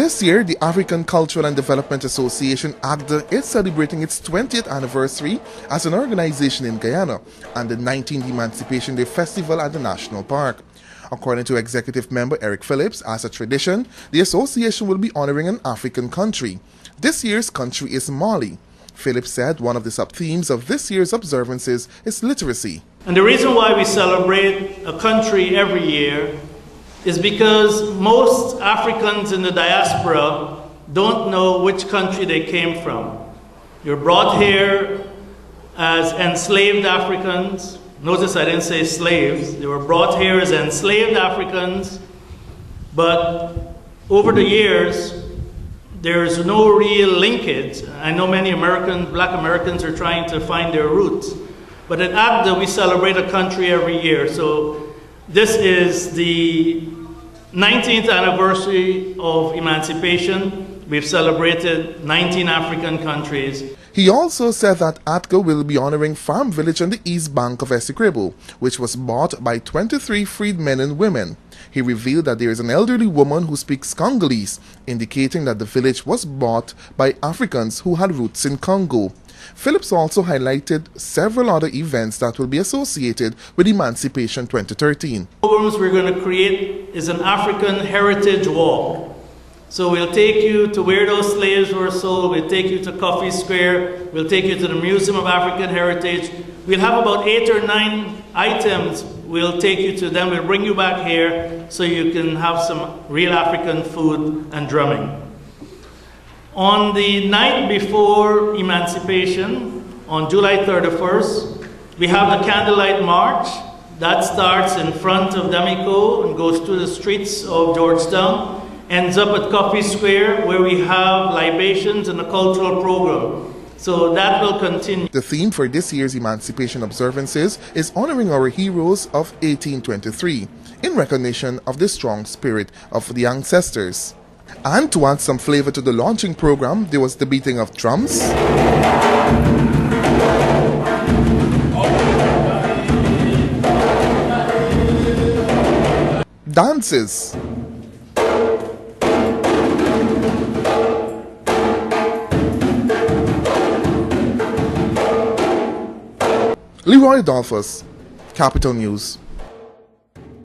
This year, the African Cultural and Development Association, ACDA, is celebrating its 20th anniversary as an organization in Guyana and the 19th Emancipation Day Festival at the National Park. According to executive member Eric Phillips, as a tradition, the association will be honoring an African country. This year's country is Mali. Phillips said one of the sub-themes of this year's observances is literacy. And the reason why we celebrate a country every year is because most Africans in the diaspora don't know which country they came from. You're brought here as enslaved Africans. Notice I didn't say slaves. They were brought here as enslaved Africans, but over the years, there's no real linkage. I know many Black Americans are trying to find their roots, but at ACDA we celebrate a country every year. So this is the 19th anniversary of emancipation. We've celebrated 19 African countries. He also said that ACDA will be honoring Farm Village on the east bank of Essequibo, which was bought by 23 freed men and women. He revealed that there is an elderly woman who speaks Congolese, indicating that the village was bought by Africans who had roots in Congo. Phillips also highlighted several other events that will be associated with Emancipation 2013. The programs we're going to create is an African heritage walk. So we'll take you to where those slaves were sold, we'll take you to Coffee Square, we'll take you to the Museum of African Heritage. We'll have about 8 or 9 items we'll take you to, then we'll bring you back here so you can have some real African food and drumming. On the night before Emancipation, on July 31st, we have the Candlelight March. That starts in front of Damico and goes through the streets of Georgetown, ends up at Coffee Square where we have libations and a cultural program. So that will continue. The theme for this year's Emancipation observances is honoring our heroes of 1823 in recognition of the strong spirit of the ancestors. And to add some flavor to the launching program, there was the beating of drums, dances, Leroy Adolphus, Capital News.